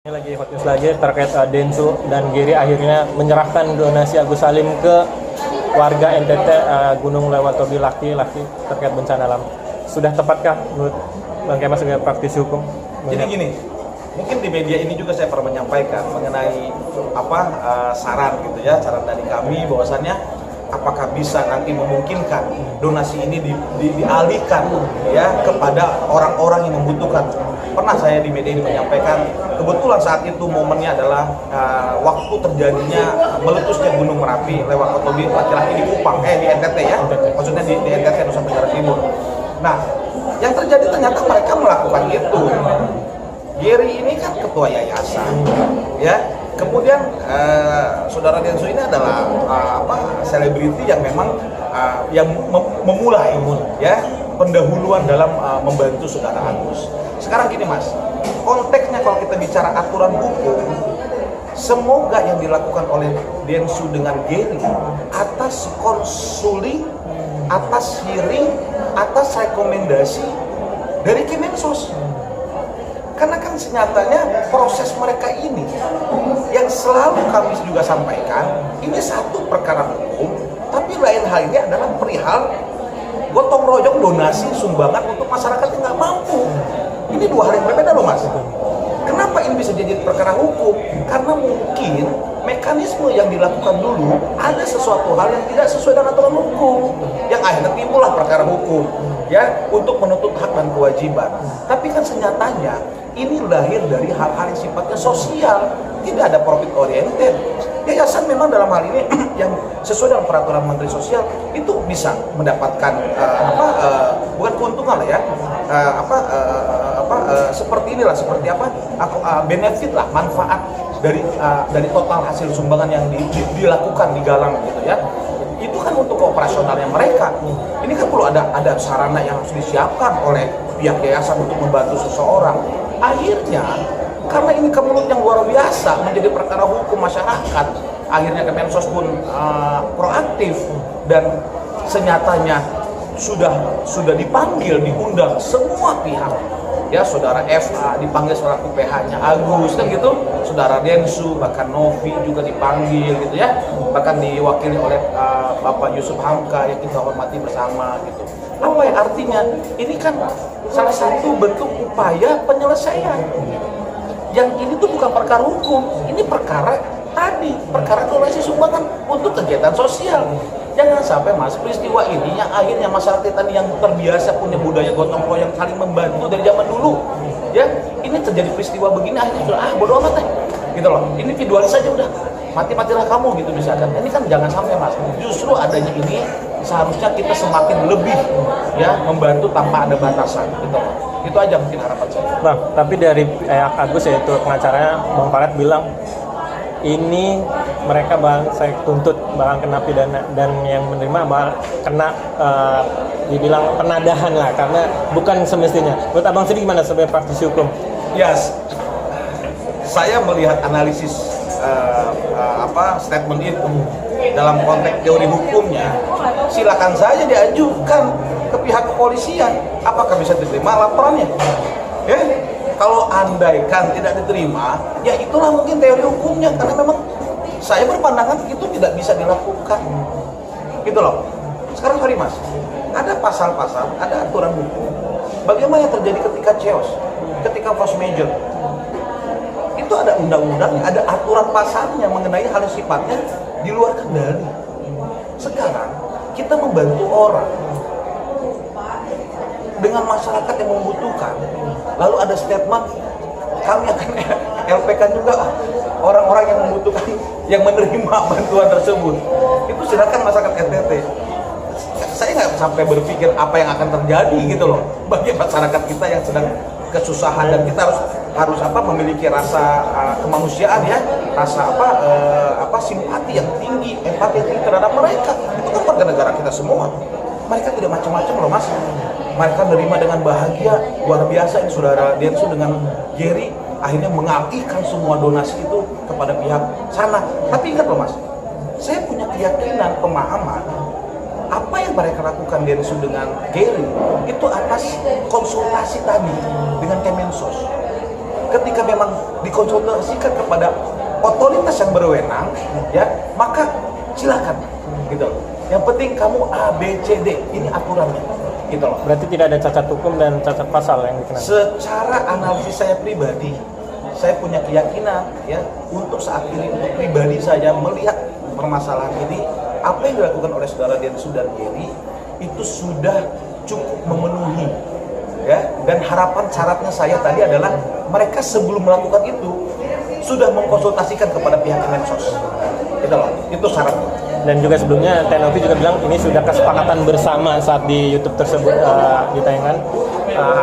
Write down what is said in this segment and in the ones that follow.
Ini lagi hot news lagi terkait Densu dan Giri akhirnya menyerahkan donasi Agus Salim ke warga NTT Gunung Lewatobi laki terkait bencana alam. Sudah tepatkah menurut Bang Kemas sebagai praktisi hukum? Jadi gini, mungkin di media ini juga saya pernah menyampaikan mengenai saran gitu ya, saran dari kami bahwasannya apakah bisa nanti memungkinkan donasi ini dialihkan ya kepada orang-orang yang membutuhkan. Pernah saya di media ini menyampaikan, kebetulan saat itu momennya adalah waktu terjadinya meletusnya Gunung Merapi lewat Kotobi laki-laki di Kupang, di NTT ya, maksudnya di NTT Nusa Tenggara Timur. Nah, yang terjadi ternyata mereka melakukan itu. Giri ini kan ketua yayasan, ya. Kemudian saudara Densu ini adalah selebriti yang memang yang memulai ya pendahuluan dalam membantu saudara Agus. Sekarang gini Mas, konteksnya kalau kita bicara aturan hukum, semoga yang dilakukan oleh Densu dengan Giri atas konsuling, atas hearing, atas rekomendasi dari Kemensos. Karena kan senyatanya proses mereka ini yang selalu kami juga sampaikan, ini satu perkara hukum, tapi lain hal ini adalah perihal gotong royong donasi sumbangan untuk masyarakat yang nggak mampu. Ini dua hal yang berbeda loh Mas. Kenapa ini bisa jadi perkara hukum? Karena mungkin mekanisme yang dilakukan dulu ada sesuatu hal yang tidak sesuai dengan aturan hukum, yang akhirnya timbullah perkara hukum ya untuk menuntut hak dan kewajiban. Tapi kan senyatanya ini lahir dari hal-hal yang sifatnya sosial, tidak ada profit oriented. Yayasan memang dalam hal ini yang sesuai dengan peraturan Menteri Sosial itu bisa mendapatkan bukan keuntungan lah ya, seperti inilah, seperti benefit lah, manfaat dari total hasil sumbangan yang dilakukan, digalang gitu ya. Itu kan untuk operasionalnya mereka. Ini kan perlu ada sarana yang harus disiapkan oleh pihak yayasan untuk membantu seseorang. Akhirnya karena ini kemelut yang luar biasa menjadi perkara hukum masyarakat, akhirnya Kemensos pun proaktif dan senyatanya sudah dipanggil, diundang semua pihak. Ya, saudara FA dipanggil selaku PH-nya Agus kan gitu, saudara Densu, bahkan Novi juga dipanggil gitu ya, bahkan diwakili oleh Bapak Yusuf Hamka yang kita hormati bersama gitu. Apa yang artinya? Ini kan salah satu bentuk upaya penyelesaian. Yang ini tuh bukan perkara hukum, ini perkara donasi sumbangan untuk kegiatan sosial. Jangan sampai Mas, peristiwa ini yang akhirnya masyarakat tadi yang terbiasa punya budaya gotong royong saling membantu dari zaman dulu, ya ini terjadi peristiwa begini akhirnya sudah bodo amat gitu loh. Ini individualis saja udah, matilah kamu gitu misalkan. Ini kan jangan sampai Mas, justru adanya ini seharusnya kita semakin lebih ya membantu tanpa ada batasan gitu loh. Itu aja mungkin harapan saya. Bang, tapi dari Agus yaitu pengacaranya Bang Farad bilang ini mereka saya tuntut bakal kena pidana dan yang menerima bakal kena dibilang penadahan lah karena bukan semestinya. Menurut Abang sendiri gimana sebagai praktisi hukum? Yes, saya melihat analisis statement itu dalam konteks teori hukumnya, silakan saja diajukan ke pihak kepolisian. Apakah bisa diterima laporannya? Ya, kalau andaikan tidak diterima, ya itulah mungkin teori hukumnya, karena memang saya berpandangan itu tidak bisa dilakukan. Gitu loh. Sekarang sorry Mas, ada pasal-pasal, ada aturan hukum. Bagaimana yang terjadi ketika chaos, ketika force major? Itu ada undang-undangnya, ada aturan pasalnya mengenai hal yang sifatnya di luar kendali. Sekarang kita membantu orang dengan masyarakat yang membutuhkan, lalu ada statement kami akan LPK juga orang-orang yang membutuhkan, yang menerima bantuan tersebut. Itu silakan masyarakat NTT. Saya nggak sampai berpikir apa yang akan terjadi gitu loh bagi masyarakat kita yang sedang kesusahan, dan kita harus memiliki rasa kemanusiaan ya, rasa simpati yang tinggi, empati yang tinggi terhadap mereka. Itu kan warga negara kita semua. Mereka tidak macam-macam loh Mas. Mereka menerima dengan bahagia luar biasa. Ini saudara Densu dengan Giri akhirnya mengalihkan semua donasi itu kepada pihak sana. Tapi ingat loh Mas, saya punya keyakinan, pemahaman apa yang mereka lakukan Densu dengan Giri itu atas konsultasi tadi dengan Kemensos. ketika memang dikonsultasikan kepada otoritas yang berwenang, ya maka silakan, gitu. Yang penting kamu A, B, C, D, ini aturannya, gitu loh. Berarti tidak ada cacat hukum dan cacat pasal yang dikenakan. Secara analisis saya pribadi, saya punya keyakinan, ya, untuk saat ini, untuk pribadi saya melihat permasalahan ini, apa yang dilakukan oleh saudara Dian Sudargiri itu sudah cukup memenuhi, ya. Dan harapan syaratnya saya tadi adalah mereka sebelum melakukan itu sudah mengkonsultasikan kepada pihak Kemensos, gitu loh. Itu syaratnya. Dan juga sebelumnya Tenovi juga bilang ini sudah kesepakatan bersama saat di YouTube tersebut ditayangkan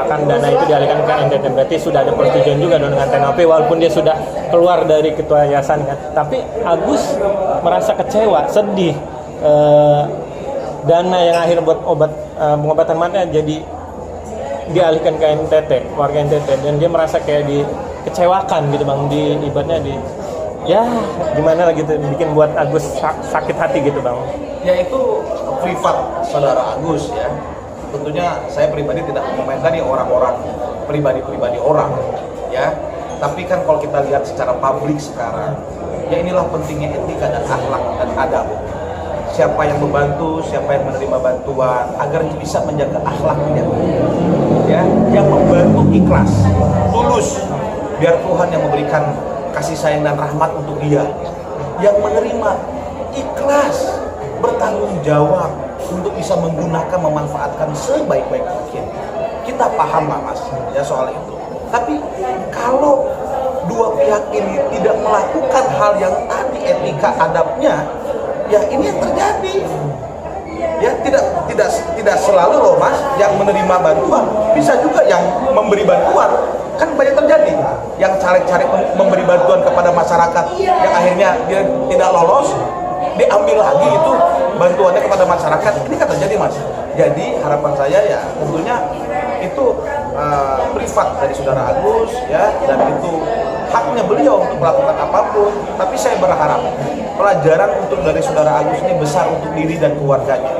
akan dana itu dialihkan ke NTT. Berarti sudah ada persetujuan juga dong dengan Tenovi walaupun dia sudah keluar dari ketua yayasan kan. Tapi Agus merasa kecewa, sedih, dana yang akhir buat pengobatan mata jadi dialihkan ke NTT, warga NTT, dan dia merasa kayak dikecewakan gitu bang, ya gimana lah gitu, bikin buat Agus sakit hati gitu bang. Ya itu privat saudara Agus, ya. Tentunya saya pribadi tidak mengomentari orang-orang, pribadi orang, ya. Tapi kan kalau kita lihat secara publik sekarang, ya inilah pentingnya etika dan akhlak dan adab. Siapa yang membantu, siapa yang menerima bantuan, agar bisa menjaga akhlaknya, ya. Yang membantu ikhlas, tulus, biar Tuhan yang memberikan kasih sayang dan rahmat untuk dia. Yang menerima ikhlas, bertanggung jawab untuk bisa menggunakan, memanfaatkan sebaik-baik mungkin. Kita paham lah mas, ya soal itu. Tapi kalau dua pihak ini tidak melakukan hal yang tadi etika adabnya, ya ini yang terjadi. Ya tidak selalu loh mas yang menerima bantuan, bisa juga yang memberi bantuan. Kan banyak terjadi yang caleg-caleg memberi bantuan kepada masyarakat yang akhirnya dia tidak lolos, diambil lagi itu bantuannya kepada masyarakat. Ini kan terjadi mas. Jadi harapan saya ya tentunya itu privat dari saudara Agus, ya, dan itu haknya beliau untuk melakukan apapun. Tapi saya berharap pelajaran untuk dari saudara Agus ini besar untuk diri dan keluarganya,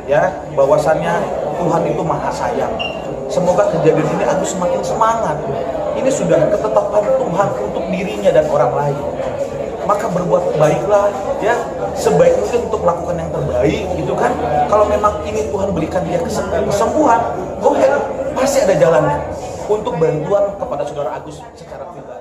ya, bahwasannya Tuhan itu maha sayang. Semoga kejadian ini Agus semakin semangat. Ini sudah ketetapan Tuhan untuk dirinya dan orang lain. Maka berbuat baiklah, ya, sebaik mungkin untuk melakukan yang terbaik, gitu kan. Kalau memang ini Tuhan berikan dia kesembuhan, go ahead, pasti ada jalannya untuk bantuan kepada saudara Agus secara pribadi.